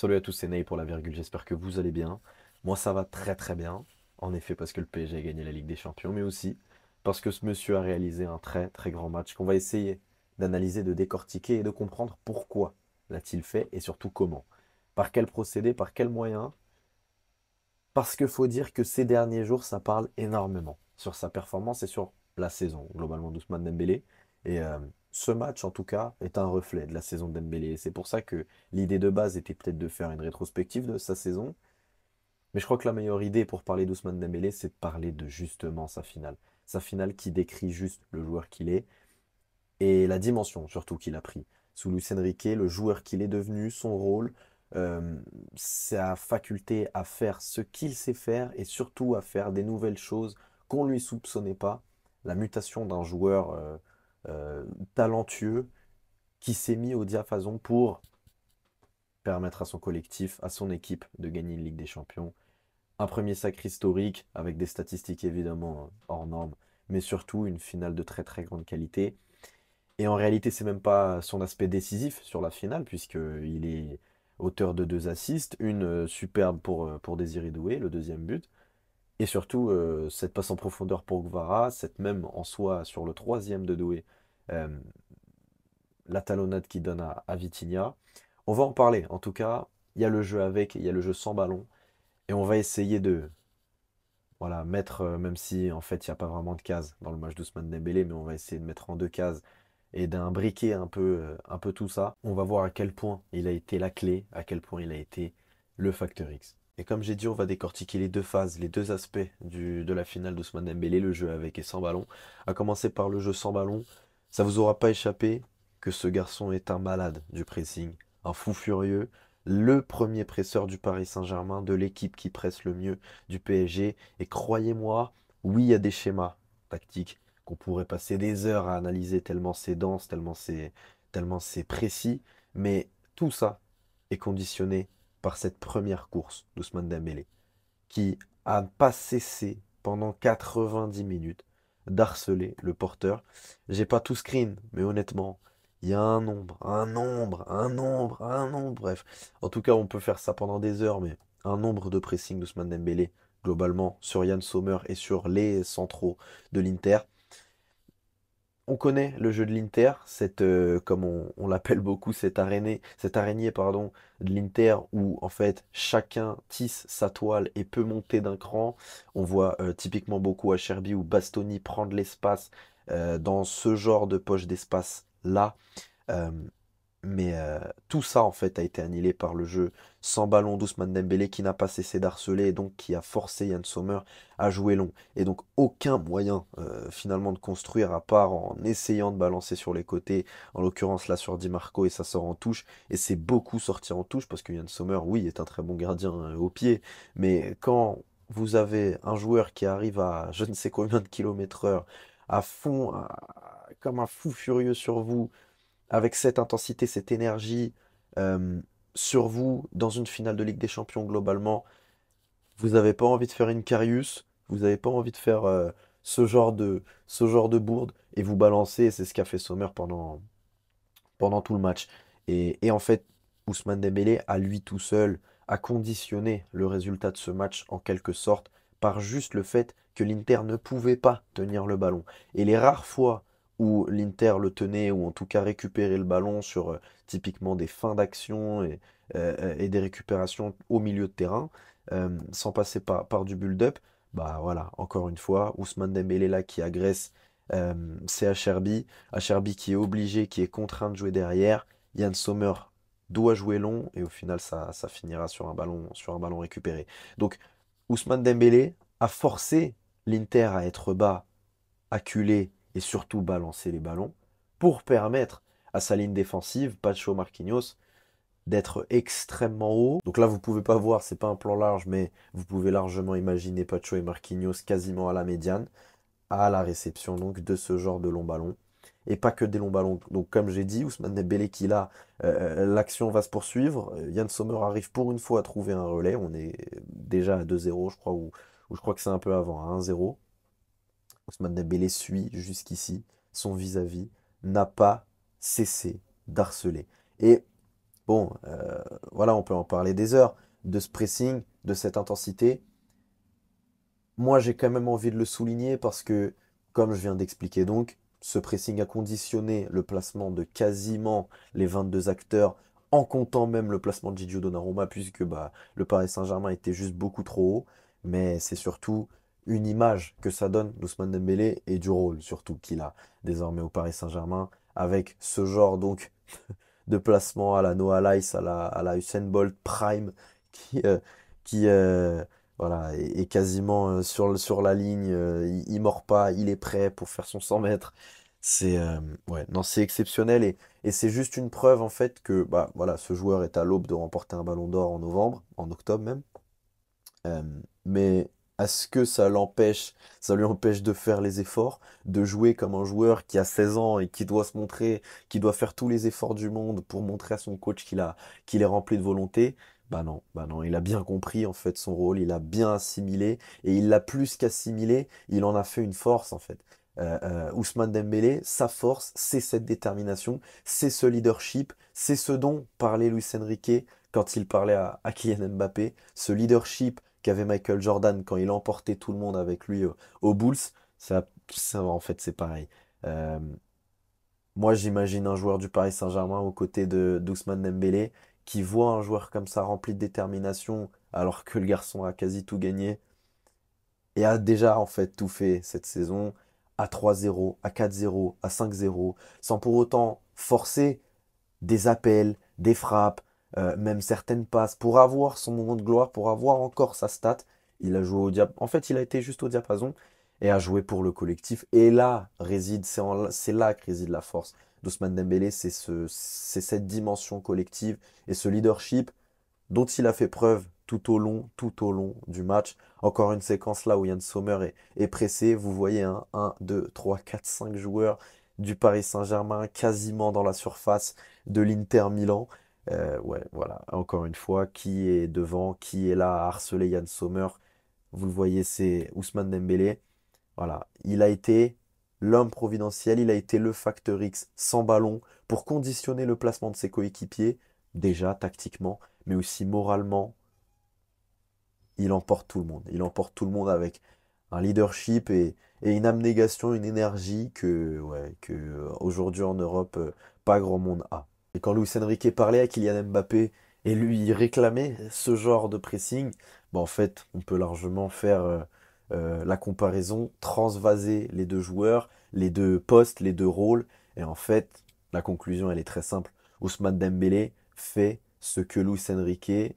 Salut à tous, c'est Ney pour la virgule, j'espère que vous allez bien. Moi ça va très très bien, en effet parce que le PSG a gagné la Ligue des Champions, mais aussi parce que ce monsieur a réalisé un très très grand match qu'on va essayer d'analyser, de décortiquer et de comprendre pourquoi l'a-t-il fait et surtout comment. Par quel procédé, par quels moyens. Parce qu'il faut dire que ces derniers jours ça parle énormément sur sa performance et sur la saison globalement d'Ousmane Dembélé. Et ce match en tout cas est un reflet de la saison de Dembélé. Et c'est pour ça que l'idée de base était peut-être de faire une rétrospective de sa saison. Mais je crois que la meilleure idée pour parler d'Ousmane Dembélé, c'est de parler de justement sa finale. Sa finale qui décrit juste le joueur qu'il est et la dimension surtout qu'il a pris. Sous Luis Enrique, le joueur qu'il est devenu, son rôle, euh, sa faculté à faire ce qu'il sait faire et surtout à faire des nouvelles choses qu'on ne lui soupçonnait pas. La mutation d'un joueur euh, talentueux qui s'est mis au diapason pour permettre à son collectif, à son équipe de gagner une Ligue des Champions. Un premier sacre historique avec des statistiques évidemment hors normes, mais surtout une finale de très très grande qualité. Et en réalité, c'est même pas son aspect décisif sur la finale, puisqu'il est auteur de deux assists, une superbe pour Désiré Doué, le deuxième but, et surtout cette passe en profondeur pour Gvara, cette même en soi sur le troisième de Doué, euh, la talonnade qui donne à Vitinha. On va en parler, en tout cas, il y a le jeu avec, il y a le jeu sans ballon, et on va essayer de voilà, mettre, même si en fait il n'y a pas vraiment de cases dans le match d'Ousmane Dembélé, mais on va essayer de mettre en deux cases et d'imbriquer un peu tout ça. On va voir à quel point il a été la clé, à quel point il a été le facteur X. Et comme j'ai dit, on va décortiquer les deux phases, les deux aspects de la finale d'Ousmane Dembélé, le jeu avec et sans ballon. À commencer par le jeu sans ballon, ça vous aura pas échappé que ce garçon est un malade du pressing, un fou furieux, le premier presseur du Paris Saint-Germain, de l'équipe qui presse le mieux du PSG. Et croyez-moi, oui, il y a des schémas tactiques qu'on pourrait passer des heures à analyser tellement c'est dense, tellement c'est précis. Mais tout ça est conditionné par cette première course d'Ousmane Dembélé, qui a pas cessé pendant 90 minutes d'harceler le porteur. J'ai pas tout screen, mais honnêtement, il y a un nombre, bref. En tout cas, on peut faire ça pendant des heures, mais un nombre de pressing d'Ousmane Dembélé, globalement, sur Yann Sommer et sur les centraux de l'Inter. On connaît le jeu de l'Inter, comme on l'appelle beaucoup, cette araignée pardon, de l'Inter où en fait chacun tisse sa toile et peut monter d'un cran. On voit typiquement beaucoup à Cherby ou Bastoni prendre l'espace dans ce genre de poche d'espace là. Euh, mais tout ça, en fait, a été annihilé par le jeu sans ballon d'Ousmane Dembélé qui n'a pas cessé d'harceler et donc qui a forcé Yann Sommer à jouer long. Et donc aucun moyen finalement de construire à part en essayant de balancer sur les côtés, en l'occurrence là sur Di Marco et ça sort en touche. Et c'est beaucoup sorti en touche parce que Yann Sommer, oui, est un très bon gardien au pied, mais quand vous avez un joueur qui arrive à je ne sais combien de kilomètres heure, à fond, comme un fou furieux sur vous, avec cette intensité, cette énergie euh, sur vous dans une finale de Ligue des Champions globalement, vous n'avez pas envie de faire une Karius, vous n'avez pas envie de faire ce genre de bourde et vous balancez, et c'est ce qu'a fait Sommer pendant tout le match. Et en fait, Ousmane Dembélé, à lui tout seul, a conditionné le résultat de ce match en quelque sorte par juste le fait que l'Inter ne pouvait pas tenir le ballon. Et les rares fois où l'Inter le tenait, ou en tout cas récupérait le ballon sur typiquement des fins d'action et des récupérations au milieu de terrain, sans passer par du build-up, bah voilà, encore une fois, Ousmane Dembélé là qui agresse, c'est Acherbi qui est obligé, qui est contraint de jouer derrière. Yann Sommer doit jouer long et au final ça finira sur un ballon récupéré. Donc Ousmane Dembélé a forcé l'Inter à être bas, acculé et surtout balancer les ballons pour permettre à sa ligne défensive, Pacho Marquinhos, d'être extrêmement haut. Donc là, vous pouvez pas voir, c'est pas un plan large, mais vous pouvez largement imaginer Pacho et Marquinhos quasiment à la médiane à la réception donc de ce genre de long ballon. Et pas que des longs ballons. Donc comme j'ai dit, Ousmane Dembélé qui là, l'action va se poursuivre. Yann Sommer arrive pour une fois à trouver un relais. On est déjà à 2-0 je crois, ou je crois que c'est un peu avant, à 1-0. Ousmane Dembélé suit jusqu'ici. Son vis-à-vis n'a pas cessé d'harceler. Et Bon, voilà, on peut en parler des heures, de ce pressing, de cette intensité. Moi, j'ai quand même envie de le souligner parce que, comme je viens d'expliquer donc, ce pressing a conditionné le placement de quasiment les 22 acteurs, en comptant même le placement de Gigi Donnarumma, puisque bah, le Paris Saint-Germain était juste beaucoup trop haut. Mais c'est surtout une image que ça donne d'Ousmane Dembélé et du rôle surtout qu'il a désormais au Paris Saint-Germain, avec ce genre donc de placement à la Noah Lyles, à la Usain Bolt Prime, qui, euh, qui voilà, est quasiment sur la ligne, il mord pas, il est prêt pour faire son 100 mètres. Ouais, non, c'est exceptionnel et c'est juste une preuve en fait que bah, voilà, ce joueur est à l'aube de remporter un ballon d'or en novembre, en octobre même. Euh, mais est-ce que ça lui empêche de faire les efforts, de jouer comme un joueur qui a 16 ans et qui doit se montrer, qui doit faire tous les efforts du monde pour montrer à son coach qu'il est rempli de volonté? Bah non, il a bien compris en fait son rôle, il a bien assimilé et il l'a plus qu'assimilé, il en a fait une force en fait. Ousmane Dembélé, sa force, c'est cette détermination, c'est ce leadership, c'est ce dont parlait Luis Enrique quand il parlait à Kylian Mbappé, ce leadership qu'avait Michael Jordan quand il emportait tout le monde avec lui aux Bulls, en fait, c'est pareil. Euh, Moi, j'imagine un joueur du Paris Saint-Germain aux côtés de d'Ousmane Dembélé qui voit un joueur comme ça rempli de détermination alors que le garçon a quasi tout gagné et a déjà en fait tout fait cette saison à 3-0, à 4-0, à 5-0, sans pour autant forcer des appels, des frappes, même certaines passes, pour avoir son moment de gloire, pour avoir encore sa stat. Il a joué En fait, il a été juste au diapason et a joué pour le collectif. Et là c'est là que réside la force d'Ousmane Dembélé, c'est cette dimension collective et ce leadership dont il a fait preuve tout au long du match. Encore une séquence là où Yann Sommer est pressé. Vous voyez un 2 3 4 5 joueurs du Paris Saint-Germain quasiment dans la surface de l'Inter Milan. Ouais, voilà, encore une fois, qui est devant, qui est là à harceler Yann Sommer? Vous le voyez, c'est Ousmane Dembélé. Voilà, il a été l'homme providentiel, il a été le facteur X sans ballon pour conditionner le placement de ses coéquipiers, déjà tactiquement, mais aussi moralement. Il emporte tout le monde. Il emporte tout le monde avec un leadership et une abnégation, une énergie que aujourd'hui en Europe, pas grand monde a. Et quand Luis Enrique parlait à Kylian Mbappé et lui réclamait ce genre de pressing, bah en fait, on peut largement faire la comparaison, transvaser les deux joueurs, les deux postes, les deux rôles. Et en fait, la conclusion, elle est très simple. Ousmane Dembélé fait ce que Luis Enrique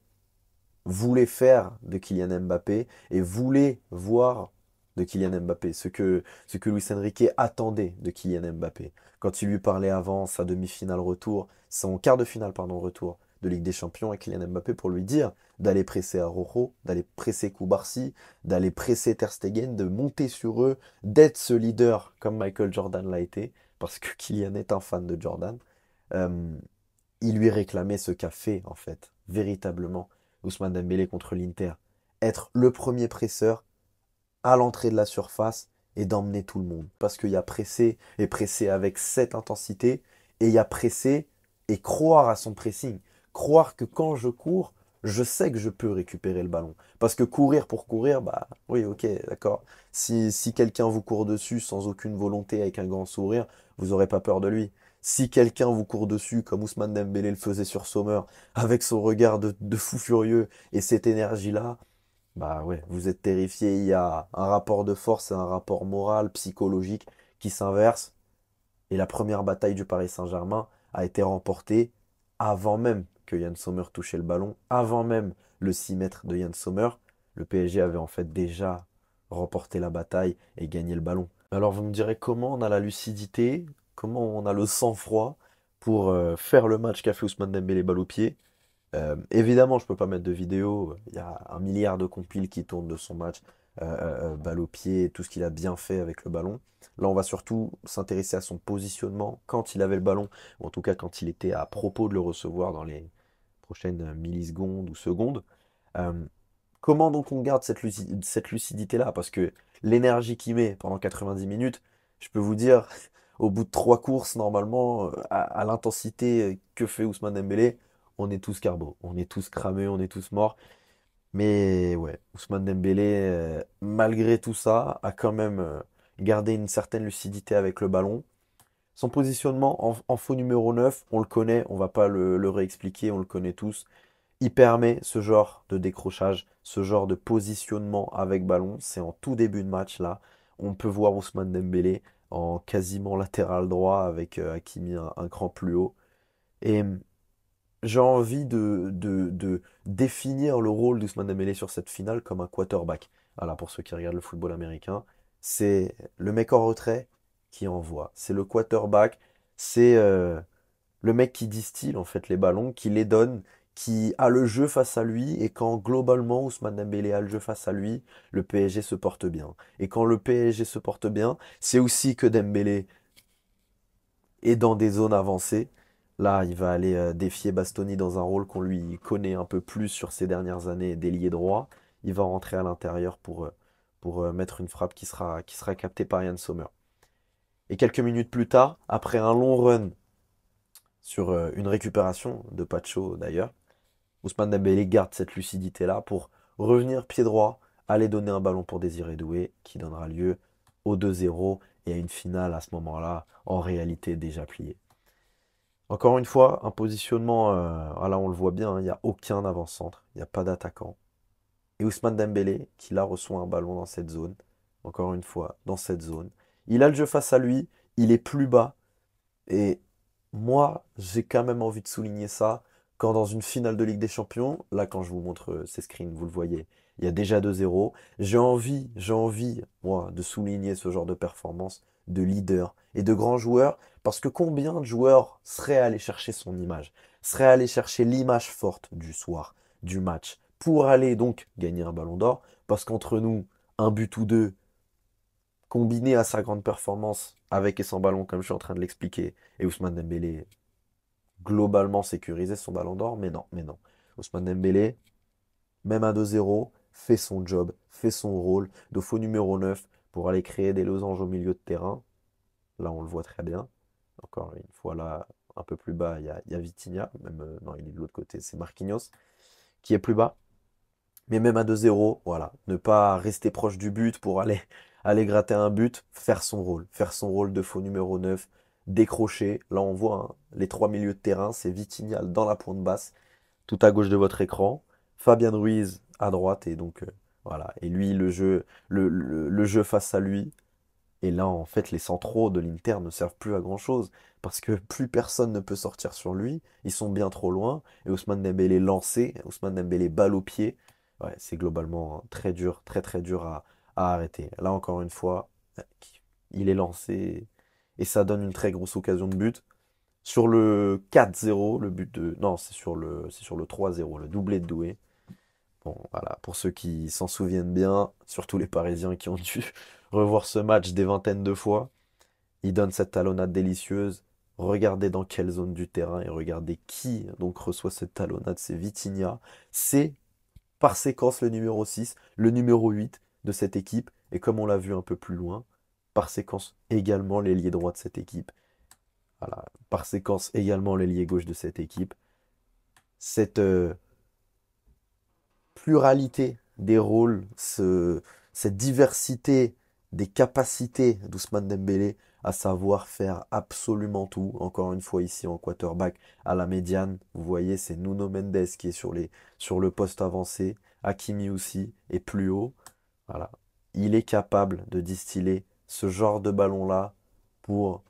voulait faire de Kylian Mbappé et voulait voir de Kylian Mbappé, ce que Luis Enrique attendait de Kylian Mbappé. Quand il lui parlait avant sa demi-finale retour, son quart de finale pardon, retour de Ligue des Champions à Kylian Mbappé pour lui dire d'aller presser Araujo, d'aller presser Koubarsi, d'aller presser Ter Stegen, de monter sur eux, d'être ce leader comme Michael Jordan l'a été, parce que Kylian est un fan de Jordan. Euh, il lui réclamait ce qu'a fait, en fait, véritablement, Ousmane Dembélé contre l'Inter. Être le premier presseur à l'entrée de la surface et d'emmener tout le monde. Parce qu'il y a pressé et pressé avec cette intensité, et il y a pressé et croire à son pressing. Croire que quand je cours, je sais que je peux récupérer le ballon. Parce que courir pour courir, bah oui, ok, d'accord. Si quelqu'un vous court dessus sans aucune volonté, avec un grand sourire, vous n'aurez pas peur de lui. Si quelqu'un vous court dessus, comme Ousmane Dembélé le faisait sur Sommer, avec son regard de fou furieux et cette énergie-là, bah ouais, vous êtes terrifié. Il y a un rapport de force et un rapport moral, psychologique qui s'inverse. Et la première bataille du Paris Saint-Germain a été remportée avant même que Yann Sommer touchait le ballon, avant même le 6 mètres de Yann Sommer. Le PSG avait en fait déjà remporté la bataille et gagné le ballon. Alors vous me direz comment on a la lucidité, comment on a le sang-froid pour faire le match qu'a fait Ousmane Dembélé balle au pied. Évidemment, je peux pas mettre de vidéo. Il y a un milliard de compiles qui tournent de son match, balle au pied, tout ce qu'il a bien fait avec le ballon. Là, on va surtout s'intéresser à son positionnement quand il avait le ballon, ou en tout cas quand il était à propos de le recevoir dans les prochaines millisecondes ou secondes. Euh, Comment donc on garde cette lucidité-là? Parce que l'énergie qu'il met pendant 90 minutes, je peux vous dire, au bout de trois courses, normalement, à l'intensité que fait Ousmane Dembélé, on est tous carbo, on est tous cramés, on est tous morts. Mais ouais, Ousmane Dembélé, malgré tout ça, a quand même gardé une certaine lucidité avec le ballon. Son positionnement en faux numéro 9, on le connaît, on va pas le réexpliquer, on le connaît tous. Il permet ce genre de décrochage, ce genre de positionnement avec ballon. C'est en tout début de match là. On peut voir Ousmane Dembélé en quasiment latéral droit avec Hakimi un cran plus haut. Et j'ai envie de définir le rôle d'Ousmane Dembélé sur cette finale comme un quarterback. Voilà, pour ceux qui regardent le football américain, c'est le mec en retrait qui envoie. C'est le quarterback, c'est le mec qui distille en fait les ballons, qui les donne, qui a le jeu face à lui. Et quand globalement Ousmane Dembélé a le jeu face à lui, le PSG se porte bien. Et quand le PSG se porte bien, c'est aussi que Dembélé et dans des zones avancées. Là, il va aller défier Bastoni dans un rôle qu'on lui connaît un peu plus sur ces dernières années d'ailier droit. Il va rentrer à l'intérieur pour mettre une frappe qui sera captée par Yann Sommer. Et quelques minutes plus tard, après un long run sur une récupération de Pacho d'ailleurs, Ousmane Dembélé garde cette lucidité-là pour revenir pied droit, aller donner un ballon pour Désiré Doué, qui donnera lieu au 2-0 et à une finale à ce moment-là, en réalité déjà pliée. Encore une fois, un positionnement, là on le voit bien, hein, il n'y a aucun avant-centre, il n'y a pas d'attaquant. Et Ousmane Dembélé, qui là reçoit un ballon dans cette zone, encore une fois, dans cette zone. Il a le jeu face à lui, il est plus bas, et moi, j'ai quand même envie de souligner ça, quand dans une finale de Ligue des Champions, là quand je vous montre ces screens, vous le voyez, il y a déjà 2-0. J'ai envie, moi, de souligner ce genre de performance de leader et de grands joueurs, parce que combien de joueurs seraient allés chercher son image, seraient allés chercher l'image forte du soir, du match, pour aller donc gagner un ballon d'or, parce qu'entre nous, un but ou deux, combiné à sa grande performance, avec et sans ballon, comme je suis en train de l'expliquer, et Ousmane Dembélé globalement sécurisé son ballon d'or, mais non, mais non. Ousmane Dembélé, même à 2-0, fait son job, fait son rôle de faux numéro 9 pour aller créer des losanges au milieu de terrain. Là, on le voit très bien. Encore une fois, là, un peu plus bas, il y a Vitinha. Même, non, il est de l'autre côté, c'est Marquinhos qui est plus bas. Mais même à 2-0, voilà, ne pas rester proche du but pour aller gratter un but, faire son rôle de faux numéro 9, décrocher. Là, on voit hein, les trois milieux de terrain, c'est Vitinha dans la pointe basse, tout à gauche de votre écran, Fabien Ruiz à droite, et donc voilà. Et lui, le jeu face à lui. Et là, en fait, les centraux de l'Inter ne servent plus à grand-chose, parce que plus personne ne peut sortir sur lui, ils sont bien trop loin, et Ousmane Dembélé lancé, Ousmane Dembélé balle au pied, ouais, c'est globalement très dur, très très dur à arrêter. Là, encore une fois, il est lancé, et ça donne une très grosse occasion de but. Sur le 4-0, le but de... Non, c'est sur le 3-0, le doublé de Doué. Bon, voilà, pour ceux qui s'en souviennent bien, surtout les Parisiens qui ont dû revoir ce match des vingtaines de fois, il donne cette talonnade délicieuse. Regardez dans quelle zone du terrain et regardez qui donc reçoit cette talonnade, c'est Vitinha. C'est par séquence le numéro 6, le numéro 8 de cette équipe. Et comme on l'a vu un peu plus loin, par séquence également l'ailier droit de cette équipe. Voilà, par séquence également l'ailier gauche de cette équipe. Cette pluralité des rôles, cette diversité des capacités d'Ousmane Dembélé à savoir faire absolument tout. Encore une fois ici en quarterback à la médiane, vous voyez c'est Nuno Mendes qui est sur le poste avancé, Hakimi aussi et plus haut. Voilà. Il est capable de distiller ce genre de ballon-là pour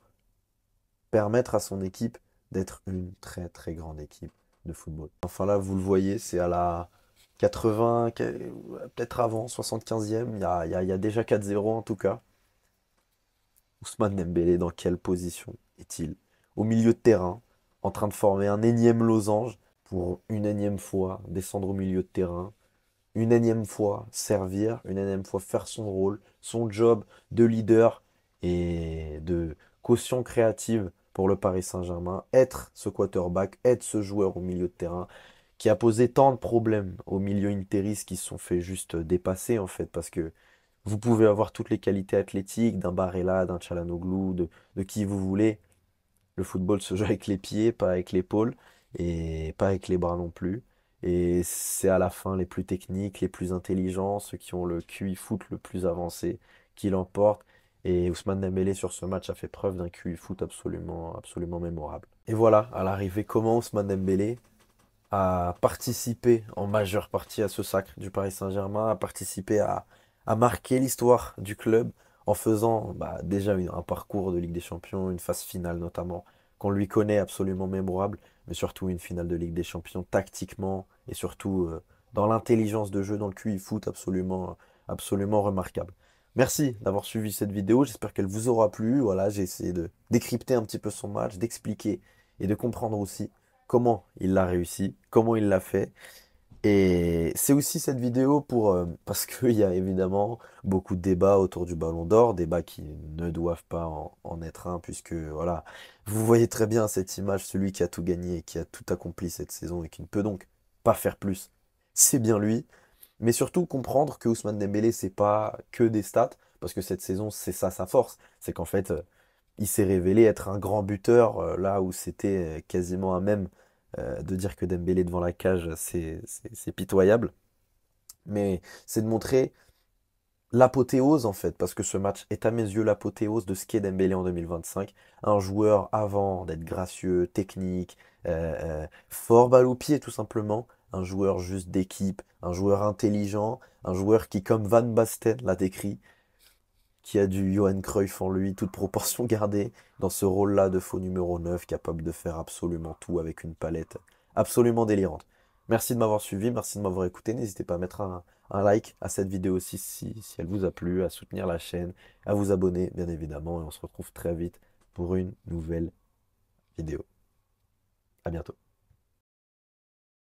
permettre à son équipe d'être une très très grande équipe de football. Enfin là, vous le voyez, c'est à la 80, peut-être avant, 75e, il y a déjà 4-0 en tout cas. Ousmane Dembélé, dans quelle position est-il? Au milieu de terrain, en train de former un énième losange pour une énième fois descendre au milieu de terrain, une énième fois servir, une énième fois faire son rôle, son job de leader et de caution créative pour le Paris Saint-Germain, être ce quarterback, être ce joueur au milieu de terrain qui a posé tant de problèmes au milieu interiste qui se sont fait juste dépasser en fait parce que vous pouvez avoir toutes les qualités athlétiques d'un Barella, d'un Çalhanoğlu, de qui vous voulez. Le football se joue avec les pieds, pas avec l'épaule. et pas avec les bras non plus. Et c'est à la fin les plus techniques, les plus intelligents, ceux qui ont le QI foot le plus avancé, qui l'emportent. Et Ousmane Dembélé sur ce match a fait preuve d'un QI foot absolument, absolument mémorable. Et voilà, à l'arrivée, comment Ousmane Dembélé a participé en majeure partie à ce sacre du Paris Saint-Germain, a participé à marquer l'histoire du club en faisant déjà un parcours de Ligue des Champions, une phase finale notamment, qu'on lui connaît absolument mémorable, mais surtout une finale de Ligue des Champions tactiquement et surtout dans l'intelligence de jeu, dans le QI foot absolument, absolument remarquable. Merci d'avoir suivi cette vidéo, j'espère qu'elle vous aura plu. Voilà, j'ai essayé de décrypter un petit peu son match, d'expliquer et de comprendre aussi comment il l'a réussi, comment il l'a fait. Et c'est aussi cette vidéo parce qu'il y a évidemment beaucoup de débats autour du Ballon d'Or, débats qui ne doivent pas en être un, puisque voilà, vous voyez très bien cette image, celui qui a tout gagné et qui a tout accompli cette saison et qui ne peut donc pas faire plus, c'est bien lui. Mais surtout comprendre que Ousmane Dembélé, c'est pas que des stats, parce que cette saison, c'est ça sa force, c'est qu'en fait, il s'est révélé être un grand buteur, là où c'était quasiment à même de dire que Dembélé devant la cage, c'est pitoyable. Mais c'est de montrer l'apothéose en fait, parce que ce match est à mes yeux l'apothéose de ce qu'est Dembélé en 2025. Un joueur avant d'être gracieux, technique, fort balle au pied tout simplement. Un joueur juste d'équipe, un joueur intelligent, un joueur qui, comme Van Basten l'a décrit, qui a du Johan Cruyff en lui, toute proportion gardée, dans ce rôle-là de faux numéro 9, capable de faire absolument tout avec une palette absolument délirante. Merci de m'avoir suivi, merci de m'avoir écouté. N'hésitez pas à mettre un like à cette vidéo aussi si elle vous a plu, à soutenir la chaîne, à vous abonner bien évidemment, et on se retrouve très vite pour une nouvelle vidéo. À bientôt.